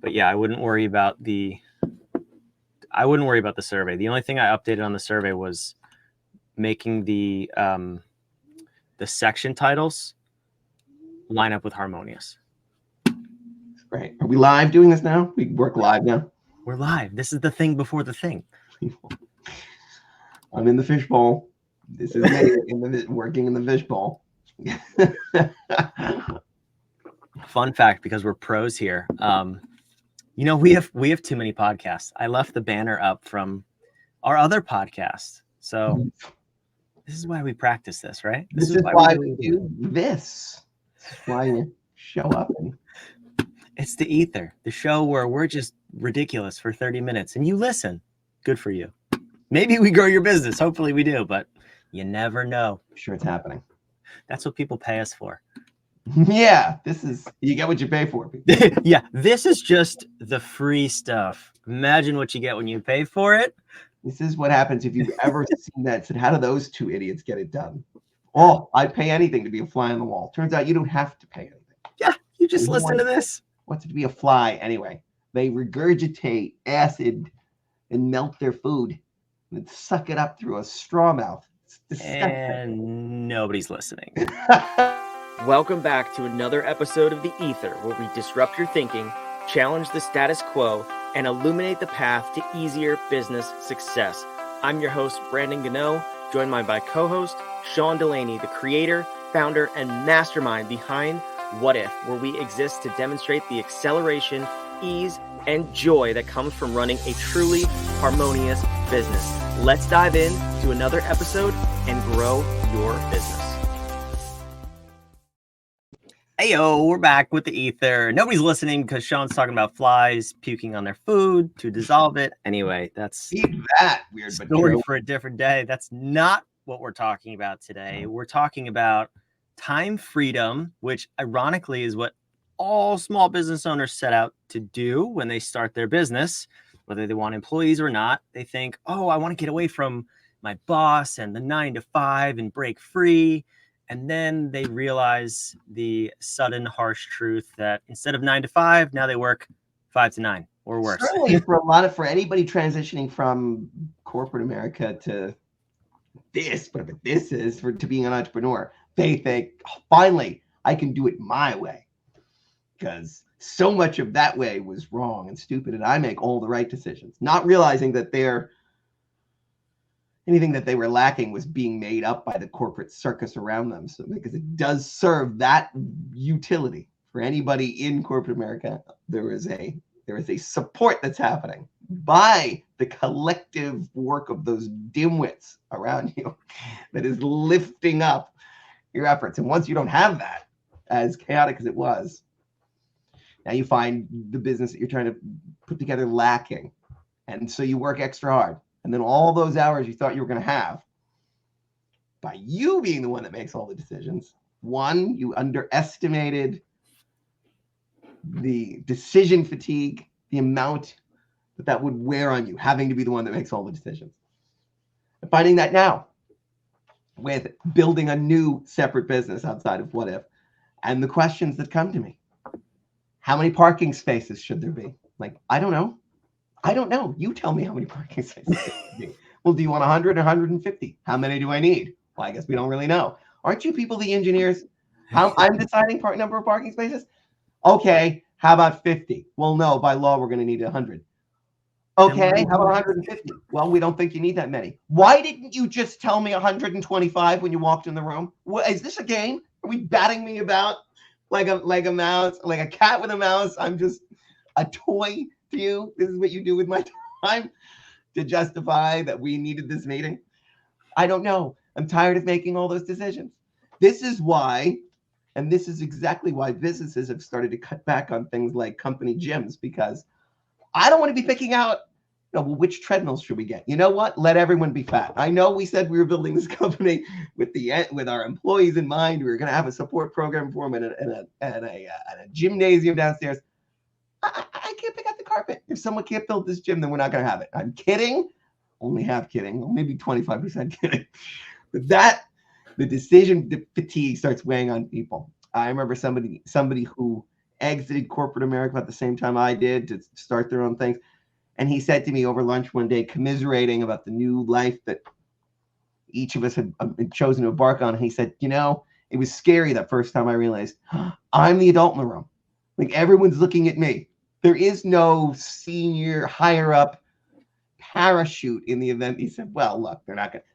But yeah, I wouldn't worry about the survey. The only thing I updated on the survey was making the section titles line up with harmonious. Great. Are we live doing this now? We work live now? We're live. This is the thing before the thing. I'm in the fishbowl. This is me working in the fishbowl. Fun fact, because we're pros here. We have too many podcasts. I left the banner up from our other podcast. So this is why we practice this, right? This is why we do this. This is why you show up. It's the Ether, the show where we're just ridiculous for 30 minutes and you listen. Good for you. Maybe we grow your business. Hopefully we do, but you never know. I'm sure it's happening. That's what people pay us for. Yeah, you get what you pay for. Yeah, this is just the free stuff. Imagine what you get when you pay for it. This is what happens if you've ever seen that. Said, how do those two idiots get it done? Oh, I'd pay anything to be a fly on the wall. Turns out you don't have to pay anything. Yeah, you just listen to this. What's it to be a fly anyway? They regurgitate acid and melt their food and suck it up through a straw mouth. It's disgusting. And nobody's listening. Welcome back to another episode of The Ether, where we disrupt your thinking, challenge the status quo, and illuminate the path to easier business success. I'm your host, Brandon Gano, joined by my co-host, Sean Delaney, the creator, founder, and mastermind behind What If, where we exist to demonstrate the acceleration, ease, and joy that comes from running a truly harmonious business. Let's dive in to another episode and grow your business. Heyo, we're back with the Ether. Nobody's listening because Sean's talking about flies puking on their food to dissolve it. Anyway, that's that weird story for a different day. That's not what we're talking about today. We're talking about time freedom, which ironically is what all small business owners set out to do when they start their business, whether they want employees or not. They think, oh, I want to get away from my boss and the 9 to 5 and break free. And then they realize the sudden harsh truth that instead of 9 to 5, now they work 5 to 9 or worse. Certainly for anybody transitioning from corporate America to this, whatever this is, to being an entrepreneur, they think, oh, finally, I can do it my way. Because so much of that way was wrong and stupid, and I make all the right decisions. Not realizing that anything that they were lacking was being made up by the corporate circus around them. So because it does serve that utility for anybody in corporate America, there is a support that's happening by the collective work of those dimwits around you that is lifting up your efforts. And once you don't have that, as chaotic as it was, now you find the business that you're trying to put together lacking. And so you work extra hard. And then all those hours you thought you were going to have, by you being the one that makes all the decisions, one, you underestimated the decision fatigue, the amount that would wear on you, having to be the one that makes all the decisions. And finding that now with building a new separate business outside of What If, and the questions that come to me. How many parking spaces should there be? Like, I don't know. You tell me how many parking spaces there should be. Well, do you want 100 or 150? How many do I need? Well, I guess we don't really know. Aren't you people the engineers? I'm deciding number of parking spaces? Okay, how about 50? Well, no, by law, we're going to need 100. Okay, how about 150? Well, we don't think you need that many. Why didn't you just tell me 125 when you walked in the room? What, is this a game? Are we batting me about like a mouse, like a cat with a mouse? I'm just a toy to you. This is what you do with my time to justify that we needed this meeting. I don't know. I'm tired of making all those decisions. This is why, and this is exactly why businesses have started to cut back on things like company gyms, because I don't want to be picking out, well, which treadmills should we get? You know what? Let everyone be fat. I know we said we were building this company with our employees in mind. We were going to have a support program for them and a gymnasium downstairs. I can't pick out the carpet. If someone can't build this gym, then we're not going to have it. I'm kidding. Only half kidding. Or maybe 25% kidding. But the decision fatigue starts weighing on people. I remember somebody who exited corporate America at the same time I did to start their own things. And he said to me over lunch one day, commiserating about the new life that each of us had chosen to embark on. And he said, it was scary that first time I realized I'm the adult in the room. Like everyone's looking at me. There is no senior higher up parachute in the event. He said, well, look,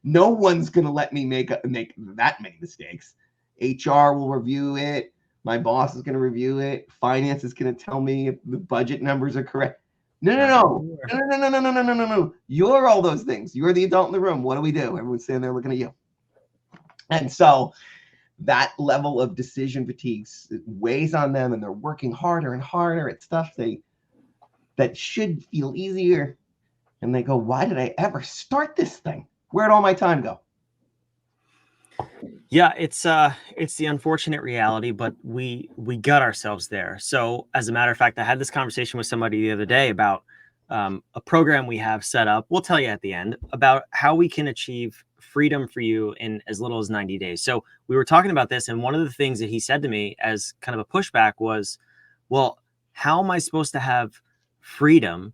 no one's going to let me make that many mistakes. HR will review it. My boss is going to review it. Finance is going to tell me if the budget numbers are correct. No. You're all those things. You're the adult in the room. What do we do? Everyone's standing there looking at you. And so that level of decision fatigue weighs on them, and they're working harder and harder at stuff that should feel easier. And they go, why did I ever start this thing? Where'd all my time go? Yeah, it's the unfortunate reality, but we got ourselves there. So as a matter of fact, I had this conversation with somebody the other day about a program we have set up. We'll tell you at the end about how we can achieve freedom for you in as little as 90 days. So we were talking about this, and one of the things that he said to me as kind of a pushback was, well, how am I supposed to have freedom?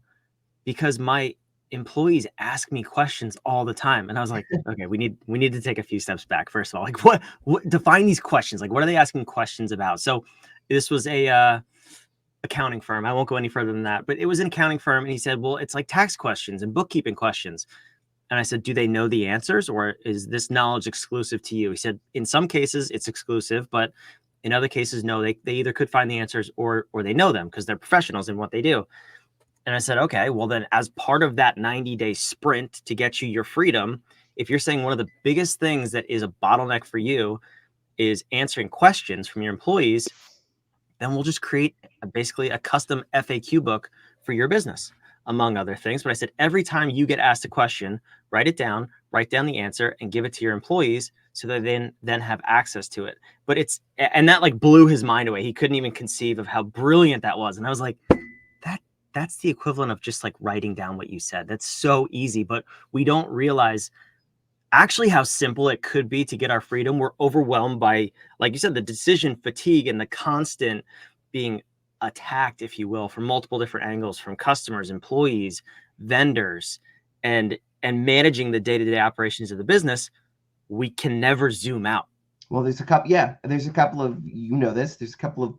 Because my employees ask me questions all the time. And I was like, okay, we need to take a few steps back. First of all, like what define these questions? Like, what are they asking questions about? So this was a accounting firm. I won't go any further than that, but it was an accounting firm. And he said, well, it's like tax questions and bookkeeping questions. And I said, do they know the answers, or is this knowledge exclusive to you? He said, in some cases it's exclusive, but in other cases, no, they either could find the answers or they know them because they're professionals in what they do. And I said, okay, well then as part of that 90-day sprint to get you your freedom, if you're saying one of the biggest things that is a bottleneck for you is answering questions from your employees, then we'll just create basically a custom FAQ book for your business, among other things. But I said, every time you get asked a question, write it down, write down the answer and give it to your employees so that they then have access to it. But and that like blew his mind away. He couldn't even conceive of how brilliant that was. And I was like, that's the equivalent of just like writing down what you said. That's so easy, but we don't realize actually how simple it could be to get our freedom. We're overwhelmed by, like you said, the decision fatigue and the constant being attacked, if you will, from multiple different angles, from customers, employees, vendors, and managing the day-to-day operations of the business. We can never zoom out. Well, there's a couple of, there's a couple of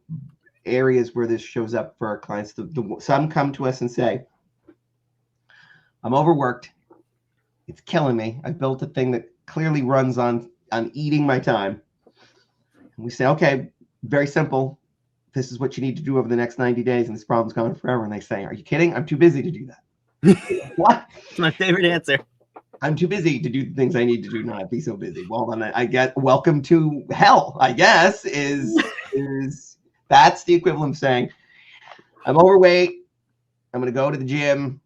areas where this shows up for our clients. Some come to us and say, I'm overworked. It's killing me. I built a thing that clearly runs on eating my time. And we say, okay, very simple. This is what you need to do over the next 90 days, and this problem's gone forever. And they say, are you kidding? I'm too busy to do that. What? It's my favorite answer. I'm too busy to do the things I need to do, not be so busy. Well, then I get welcome to hell, I guess, is that's the equivalent of saying, I'm overweight. I'm going to go to the gym.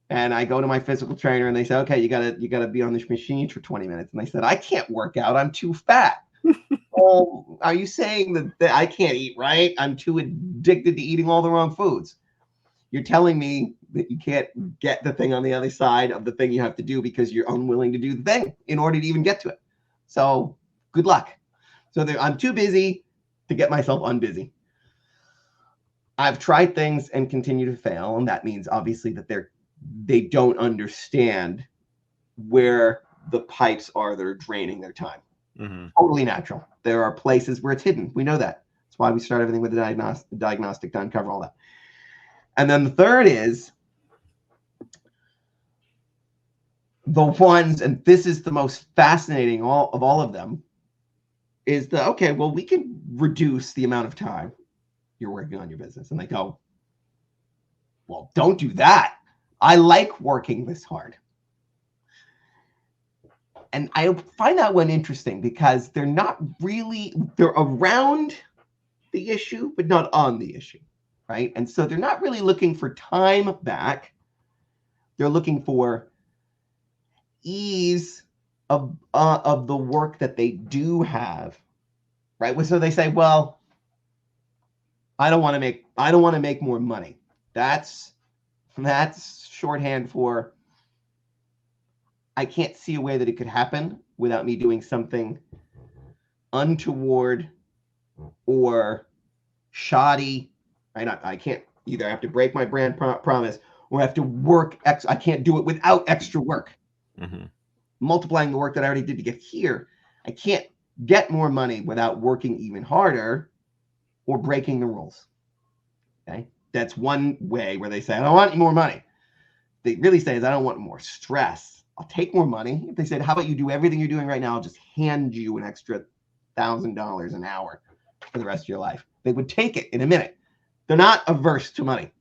And I go to my physical trainer and they say, okay, you gotta be on this machine for 20 minutes. And I said, I can't work out. I'm too fat. Well, are you saying that I can't eat right? I'm too addicted to eating all the wrong foods. You're telling me that you can't get the thing on the other side of the thing you have to do because you're unwilling to do the thing in order to even get to it. So good luck. So I'm too busy to get myself unbusy. I've tried things and continue to fail. And that means obviously that they don't understand where the pipes are that are draining their time. Mm-hmm. Totally natural. There are places where it's hidden. We know that. That's why we start everything with the diagnostic to uncover all that. And then the third is the ones, and this is the most fascinating of all of them, is okay, well, we can reduce the amount of time you're working on your business. And they go, well, don't do that. I like working this hard. And I find that one interesting because they're around the issue, but not on the issue, right? And so they're not really looking for time back. They're looking for ease of the work that they do have, right? So they say, well, I don't want to make more money. That's shorthand for I can't see a way that it could happen without me doing something untoward or shoddy. I can't either. I have to break my brand promise, or I have to work. I can't do it without extra work. Mm-hmm. Multiplying the work that I already did to get here. I can't get more money without working even harder or breaking the rules. Okay. That's one way where they say, I don't want more money. They really say is, I don't want more stress. I'll take more money. If they said, how about you do everything you're doing right now? I'll just hand you an extra $1,000 an hour for the rest of your life. They would take it in a minute. They're not averse to money.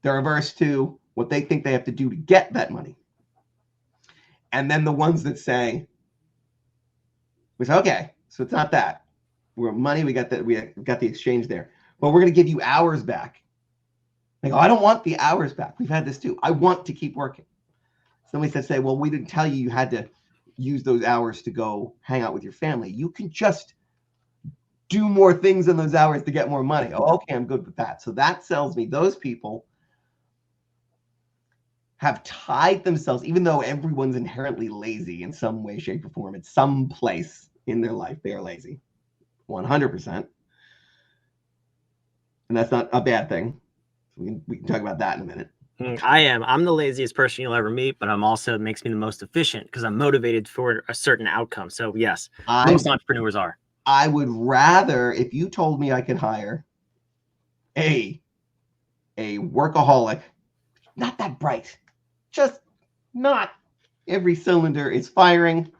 They're averse to what they think they have to do to get that money. And then the ones that say, okay, so it's not that. We're money, we got the exchange there. But we're going to give you hours back. They go, I don't want the hours back. We've had this too. I want to keep working. Somebody said, say, well, we didn't tell you had to use those hours to go hang out with your family. You can just do more things in those hours to get more money. Oh, okay, I'm good with that. So that tells me those people have tied themselves, even though everyone's inherently lazy in some way, shape, or form, at some place in their life, they are lazy. 100%. And that's not a bad thing. We can talk about that in a minute. I'm the laziest person you'll ever meet, but I'm also, it makes me the most efficient because I'm motivated for a certain outcome. So yes, most entrepreneurs are. I would rather, if you told me I could hire a workaholic, not that bright, just not every cylinder is firing,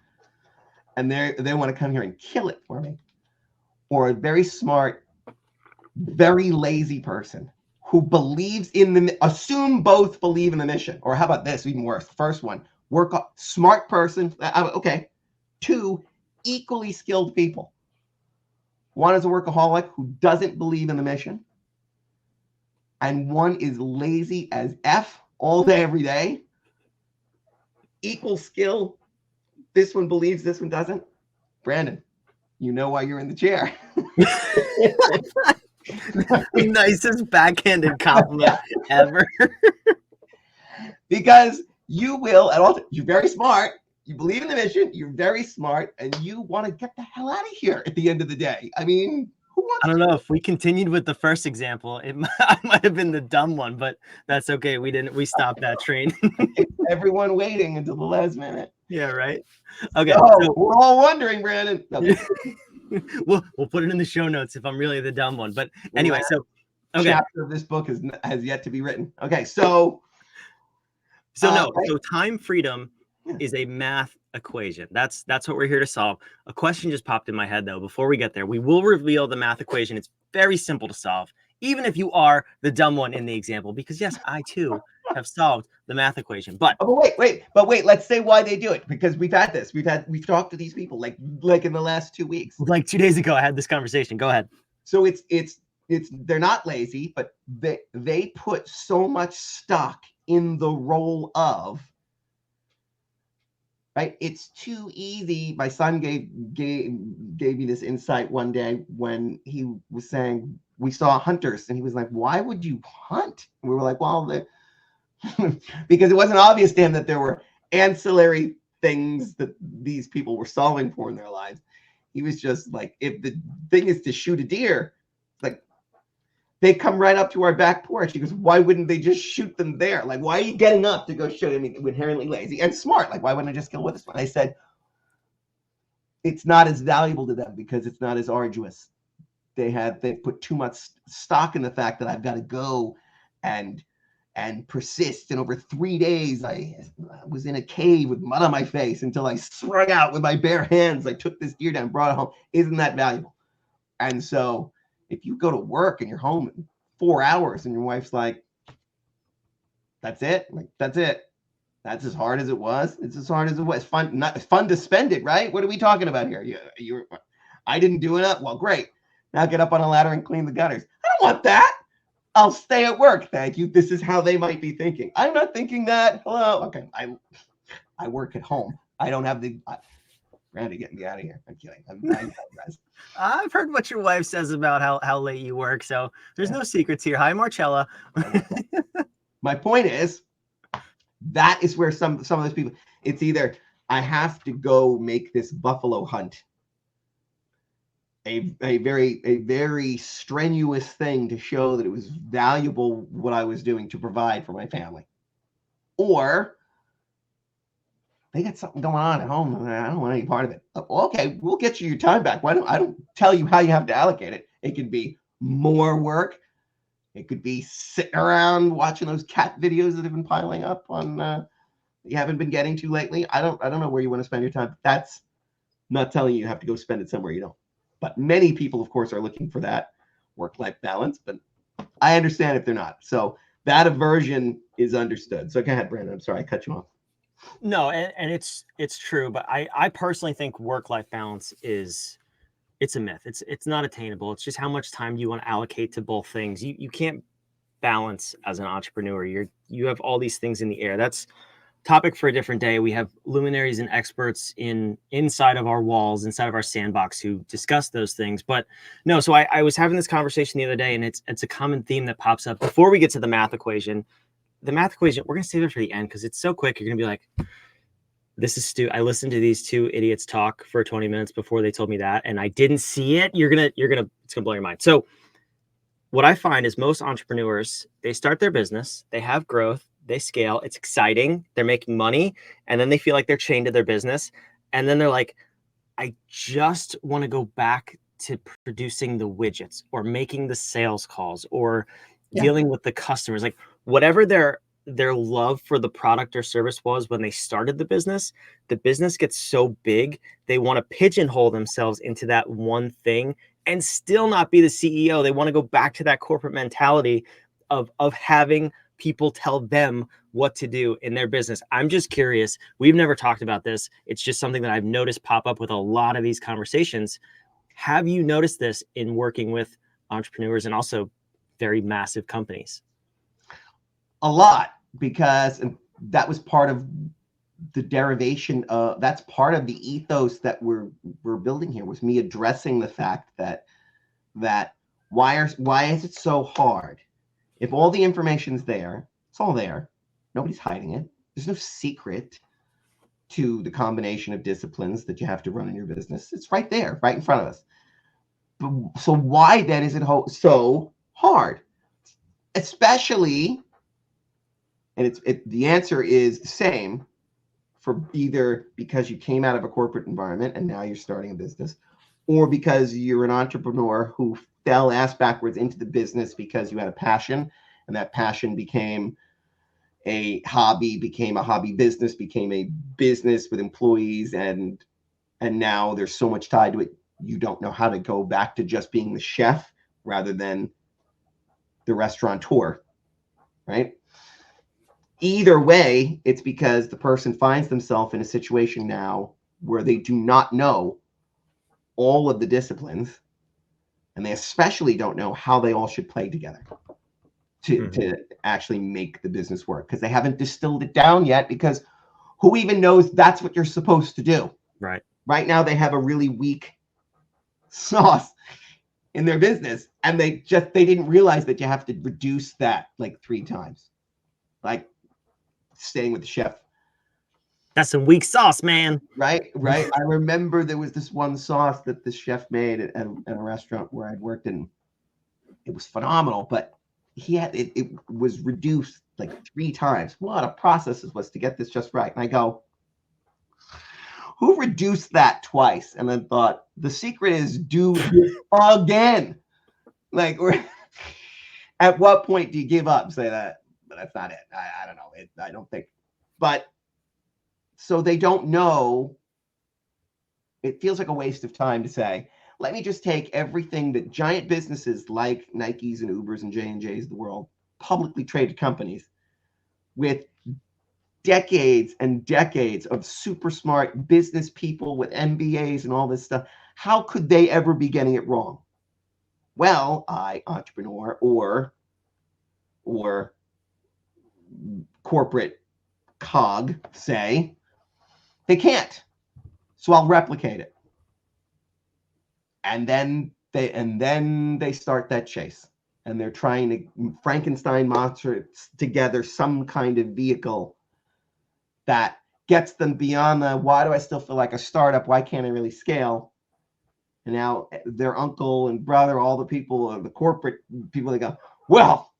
and they want to come here and kill it for me, or a very smart, very lazy person who believes in assume both believe in the mission. Or how about this, even worse, first one, smart person, okay, two equally skilled people. One is a workaholic who doesn't believe in the mission, and one is lazy as F all day, every day. Equal skill. This one believes, this one doesn't. Brandon, you know why you're in the chair. The nicest backhanded compliment ever. Because you will, at all, you're very smart. You believe in the mission. You're very smart, and you want to get the hell out of here at the end of the day. I mean, who wants? I don't know if we continued with the first example, I might have been the dumb one, but that's okay. We stopped that train. Everyone waiting until the last minute. Yeah, right. Okay, so we're all wondering, Brandon. Okay. we'll put it in the show notes if I'm really the dumb one. But anyway, so okay. Chapter of this book has yet to be written. Okay, so time freedom is a math equation. That's what we're here to solve. A question just popped in my head though. Before we get there, we will reveal the math equation. It's very simple to solve, even if you are the dumb one in the example, because yes, I too have solved the math equation. But wait. Let's say why they do it, because we've had this. We've talked to these people like in the last 2 weeks. Like 2 days ago, I had this conversation. Go ahead. So it's they're not lazy, but they put so much stock in the role of, right? It's too easy. My son gave me this insight one day when he was saying we saw hunters, and he was like, "Why would you hunt?" And we were like, "Well, because it wasn't obvious to him that there were ancillary things that these people were solving for in their lives." He was just like, if the thing is to shoot a deer, like they come right up to our back porch. He goes, why wouldn't they just shoot them there? Like, why are you getting up to go shoot? I mean, inherently lazy and smart. Like, why wouldn't I just kill with this one? I said, it's not as valuable to them because it's not as arduous. They put too much stock in the fact that I've got to go and persist. And over 3 days, I was in a cave with mud on my face until I sprung out with my bare hands. I took this deer down, brought it home. Isn't that valuable? And so if you go to work and you're home in 4 hours and your wife's like, that's it? Like, that's it. That's as hard as it was. It's as hard as it was. Fun to spend it, right? What are we talking about here? I didn't do enough. Well, great. Now get up on a ladder and clean the gutters. I don't want that. I'll stay at work. Thank you. This is how they might be thinking. I'm not thinking that. Hello. Okay. I work at home. I don't have the... Randy, get me out of here. I'm kidding. I've heard what your wife says about how late you work, so there's no secrets here. Hi, Marcella. My point is, that is where some of those people, it's either I have to go make this buffalo hunt a very strenuous thing to show that it was valuable what I was doing to provide for my family. Or they got something going on at home and I don't want any part of it. Okay, we'll get you your time back. I don't tell you how you have to allocate it. It could be more work. It could be sitting around watching those cat videos that have been piling up on you haven't been getting to lately. I don't know where you want to spend your time. That's not telling you have to go spend it somewhere you don't. But many people, of course, are looking for that work-life balance, but I understand if they're not. So that aversion is understood. So go ahead, Brandon. I'm sorry I cut you off. No, and it's true, but I personally think work-life balance it's a myth. It's not attainable. It's just how much time do you want to allocate to both things. You can't balance as an entrepreneur. You have all these things in the air. That's topic for a different day. We have luminaries and experts inside of our walls, inside of our sandbox who discuss those things. But no, so I was having this conversation the other day, and it's a common theme that pops up before we get to the math equation. The math equation, we're going to save it for the end because it's so quick. You're going to be like, this is Stu. I listened to these two idiots talk for 20 minutes before they told me that, and I didn't see it. It's going to blow your mind. So what I find is most entrepreneurs, they start their business, they have growth, they scale, it's exciting, they're making money, and then they feel like they're chained to their business. And then they're like, I just want to go back to producing the widgets or making the sales calls or dealing with the customers, like whatever their love for the product or service was when they started the business gets so big, they want to pigeonhole themselves into that one thing and still not be the CEO. They want to go back to that corporate mentality of having people tell them what to do in their business. I'm just curious. We've never talked about this. It's just something that I've noticed pop up with a lot of these conversations. Have you noticed this in working with entrepreneurs and also very massive companies? A lot, because that was part of the derivation of, that's part of the ethos that we're building here, was me addressing the fact that why is it so hard? If all the information's there, it's all there. Nobody's hiding it. There's no secret to the combination of disciplines that you have to run in your business. It's right there, right in front of us. But, so why then is it so hard? Especially, and the answer is the same for either because you came out of a corporate environment and now you're starting a business, or because you're an entrepreneur who fell ass backwards into the business because you had a passion, and that passion became a hobby business, became a business with employees, and now there's so much tied to it, you don't know how to go back to just being the chef rather than the restaurateur, right? Either way, it's because the person finds themselves in a situation now where they do not know all of the disciplines, and they especially don't know how they all should play together to actually make the business work, because they haven't distilled it down yet, because who even knows that's what you're supposed to do? Right now they have a really weak sauce in their business, and they didn't realize that you have to reduce that like 3 times. Like staying with the chef, that's some weak sauce, man. Right. I remember there was this one sauce that the chef made at a restaurant where I'd worked in. It was phenomenal, but he had it was reduced like 3 times. What a process it was to get this just right. And I go, who reduced that twice? And then thought, the secret is do this again. Like, at what point do you give up and say that? But that's not it. I don't know. I don't think. But so they don't know. It feels like a waste of time to say, let me just take everything that giant businesses like Nikes and Ubers and J&J's of the world, publicly traded companies with decades and decades of super smart business people with MBAs and all this stuff. How could they ever be getting it wrong? Well, entrepreneur or corporate cog, say, they can't. So I'll replicate it. And then they start that chase, and they're trying to Frankenstein monster together some kind of vehicle that gets them beyond the why do I still feel like a startup? Why can't I really scale? And now their uncle and brother, all the people, the corporate people, they go, well,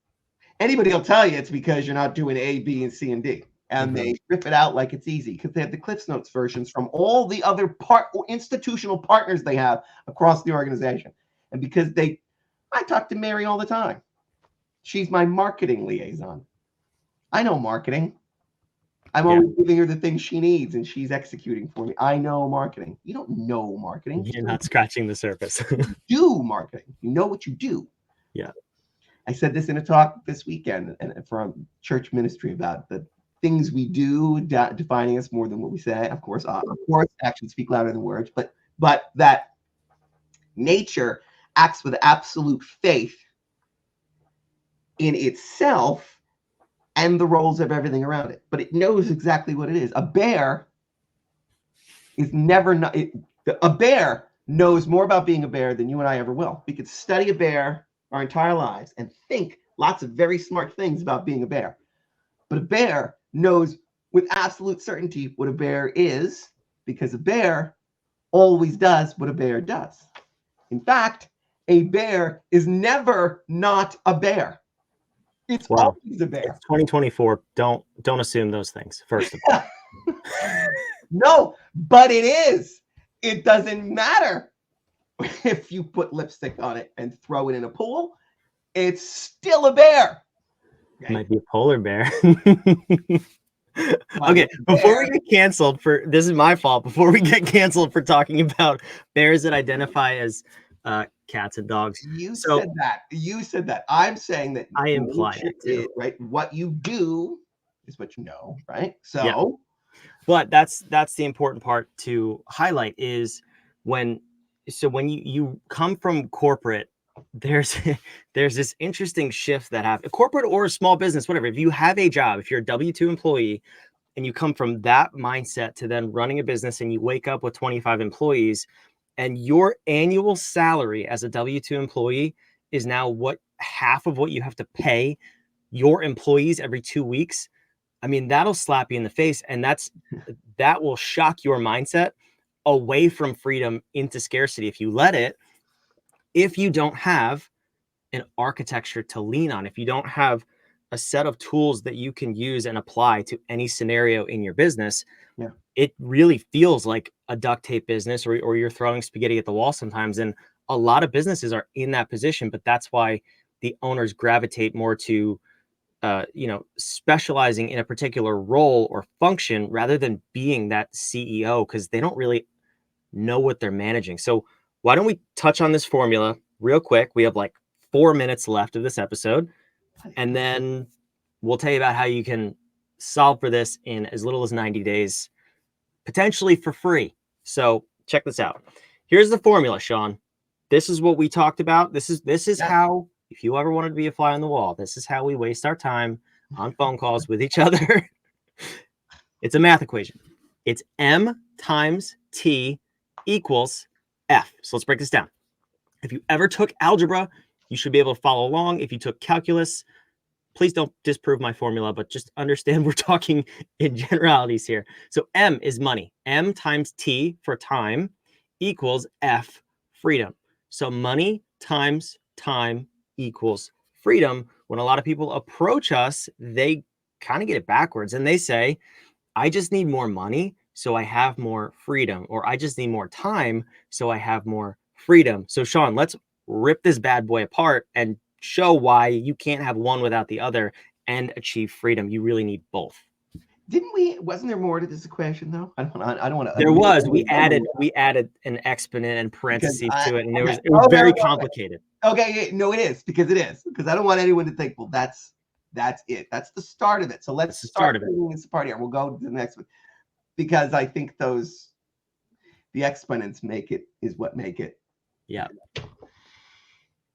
anybody will tell you it's because you're not doing A, B, and C, and D. And they rip it out like it's easy because they have the Cliffs Notes versions from all the other institutional partners they have across the organization. And because I talk to Mary all the time. She's my marketing liaison. I know marketing. I'm always giving her the things she needs, and she's executing for me. I know marketing. You don't know marketing. You're not scratching the surface. You do marketing. You know what you do. Yeah. I said this in a talk this weekend and from church ministry about the things we do defining us more than what we say. Of course, actions speak louder than words, but that nature acts with absolute faith in itself and the roles of everything around it, but it knows exactly what it is. A bear is a bear knows more about being a bear than you and I ever will. We could study a bear our entire lives and think lots of very smart things about being a bear, but a bear knows with absolute certainty what a bear is, because a bear always does what a bear does. In fact, a bear is never not a bear. It's always a bear. It's 2024. Don't assume those things, first of all. No, but it is. It doesn't matter if you put lipstick on it and throw it in a pool. It's still a bear. Okay? Might be a polar bear. Okay, before we get canceled this is my fault. Before we get canceled for talking about bears that identify as cats and dogs. You said that. I'm saying that I implied it too. Right? What you do is what you know, right? So, but that's the important part to highlight is when you come from corporate, there's this interesting shift that happens. Corporate or a small business, whatever. If you have a job, if you're a W-2 employee and you come from that mindset to then running a business and you wake up with 25 employees, and your annual salary as a W-2 employee is now half of what you have to pay your employees every 2 weeks. I mean, that'll slap you in the face, and that will shock your mindset away from freedom into scarcity if you let it. If you don't have an architecture to lean on, if you don't have a set of tools that you can use and apply to any scenario in your business, it really feels like a duct tape business, or you're throwing spaghetti at the wall sometimes. And a lot of businesses are in that position, but that's why the owners gravitate more to, specializing in a particular role or function rather than being that CEO, because they don't really know what they're managing. So why don't we touch on this formula real quick? We have like 4 minutes left of this episode, and then we'll tell you about how you can solve for this in as little as 90 days. Potentially for free. So check this out. Here's the formula, Sean. This is what we talked about. This is how, if you ever wanted to be a fly on the wall, this is how we waste our time on phone calls with each other. It's a math equation. It's M times T equals F. So let's break this down. If you ever took algebra, you should be able to follow along. If you took calculus, please don't disprove my formula, but just understand we're talking in generalities here. So M is money. M times T for time equals F, freedom. So money times time equals freedom. When a lot of people approach us, they kind of get it backwards and they say, I just need more money, so I have more freedom, or I just need more time, so I have more freedom. So Sean, let's rip this bad boy apart and show why you can't have one without the other and achieve freedom. You really need both. Wasn't there more to this equation though? I don't want to. There was. We added an exponent and parentheses to it, and it was very complicated. Okay, no, it is because I don't want anyone to think, well, that's it. That's the start of it. So let's start moving this apart here. We'll go to the next one because I think the exponents is what make it. Yeah.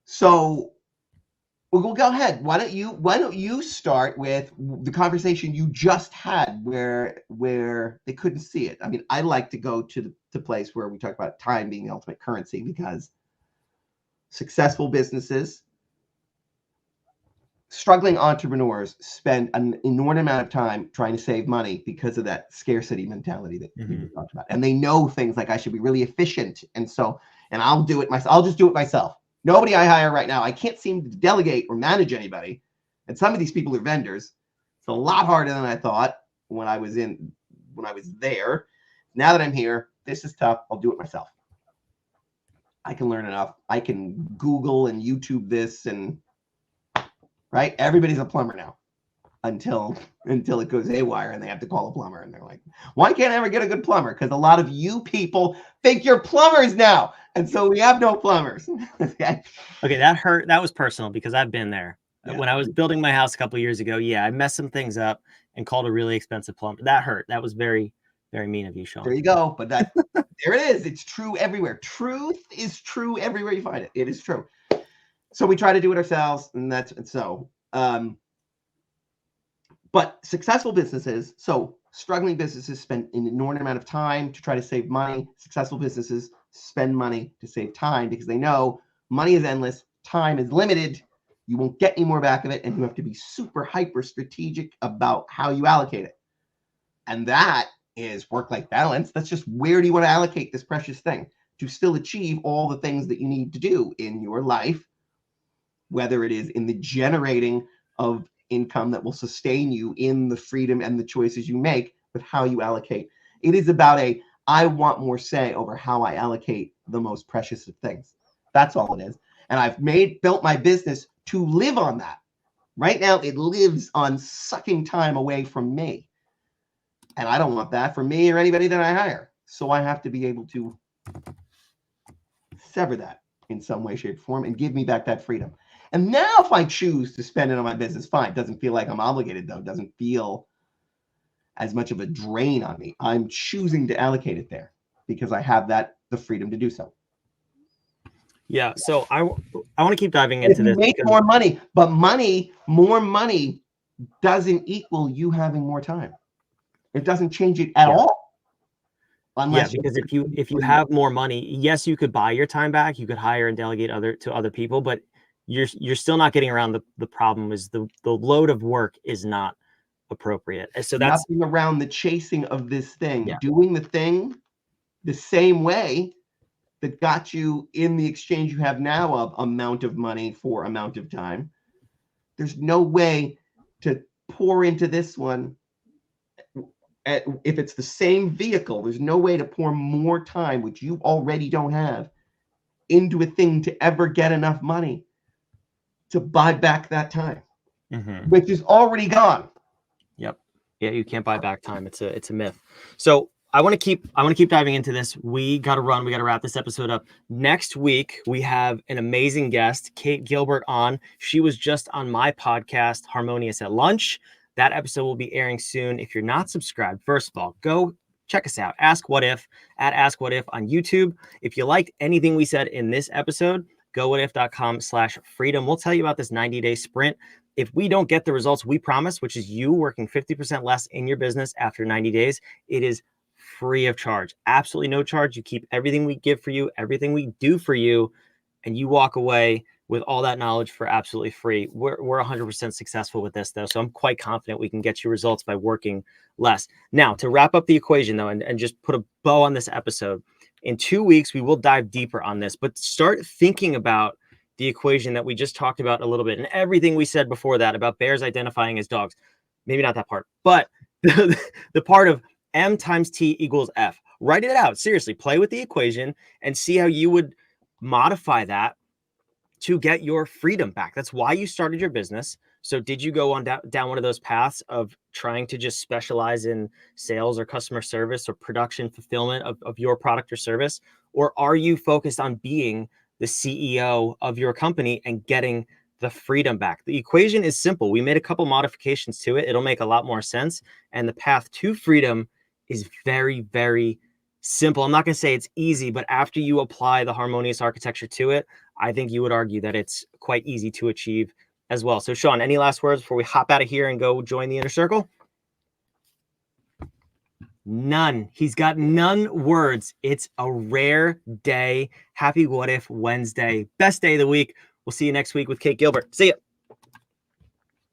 So we'll go ahead. Why don't you start with the conversation you just had where they couldn't see it? I mean, I like to go to the place where we talk about time being the ultimate currency, because successful businesses, struggling entrepreneurs spend an inordinate amount of time trying to save money because of that scarcity mentality that we talked about. And they know things like, I should be really efficient. And so and I'll do it myself. I'll just do it myself. Nobody I hire right now, I can't seem to delegate or manage anybody. And some of these people are vendors. It's a lot harder than I thought when I was there. Now that I'm here, this is tough. I'll do it myself. I can learn enough. I can Google and YouTube this, and right. Everybody's a plumber now until it goes haywire and they have to call a plumber, and they're like, why can't I ever get a good plumber? Because a lot of you people think you're plumbers now. And so we have no plumbers. Okay, that hurt. That was personal because I've been there. Yeah. When I was building my house a couple of years ago, I messed some things up and called a really expensive plumber. That hurt. That was very, very mean of you, Sean. There you go. But there it is. It's true everywhere. Truth is true everywhere you find it. It is true. So we try to do it ourselves, and that's so. But successful businesses, so struggling businesses spend an inordinate amount of time to try to save money. Successful businesses spend money to save time because they know money is endless, time is limited. You won't get any more back of it, and you have to be super hyper strategic about how you allocate it. And that is work-life balance. That's just where do you want to allocate this precious thing to still achieve all the things that you need to do in your life, whether it is in the generating of income that will sustain you in the freedom and the choices you make with how you allocate. It is about I want more say over how I allocate the most precious of things. That's all it is. And I've built my business to live on that. Right now, it lives on sucking time away from me. And I don't want that for me or anybody that I hire. So I have to be able to sever that in some way, shape, or form and give me back that freedom. And now if I choose to spend it on my business, fine. Doesn't feel like I'm obligated, though. Doesn't feel as much of a drain on me. I'm choosing to allocate it there because I have the freedom to do so. Yeah. So I want to keep diving into this. Make more money, but more money doesn't equal you having more time. It doesn't change it at all. Unless because if you have more money, yes, you could buy your time back. You could hire and delegate to other people, but you're still not getting around the problem is the load of work is not appropriate. So that's nothing around the chasing of this thing, doing the thing the same way that got you in the exchange you have now of amount of money for amount of time. There's no way to pour into this one. If it's the same vehicle, there's no way to pour more time, which you already don't have, into a thing to ever get enough money to buy back that time, which is already gone. Yep. Yeah, you can't buy back time. It's a myth. So I want to keep diving into this. We got to run. We got to wrap this episode up. Next week, we have an amazing guest, Kate Gilbert, on. She was just on my podcast, Harmonious at Lunch. That episode will be airing soon. If you're not subscribed, first of all, go check us out. Ask What If at Ask What If on YouTube. If you liked anything we said in this episode, go whatif.com/freedom. We'll tell you about this 90-day sprint. If we don't get the results we promise, which is you working 50% less in your business after 90 days, it is free of charge. Absolutely no charge. You keep everything we give for you, everything we do for you, and you walk away with all that knowledge for absolutely free. We're 100% successful with this, though, so I'm quite confident we can get you results by working less. Now, to wrap up the equation, though, and just put a bow on this episode, in 2 weeks, we will dive deeper on this, but start thinking about the equation that we just talked about a little bit and everything we said before that about bears identifying as dogs. Maybe not that part, but the part of M times T equals F. Write it out. Seriously, play with the equation and see how you would modify that to get your freedom back. That's why you started your business. So did you go on down one of those paths of trying to just specialize in sales or customer service or production fulfillment of your product or service? Or are you focused on being the CEO of your company and getting the freedom back? The equation is simple. We made a couple modifications to it. It'll make a lot more sense. And the path to freedom is very, very simple. I'm not going to say it's easy, but after you apply the harmonious architecture to it, I think you would argue that it's quite easy to achieve as well. So Sean, any last words before we hop out of here and go join the inner circle? None. He's got none words. It's a rare day. Happy What If Wednesday. Best day of the week. We'll see you next week with Kate Gilbert. See ya.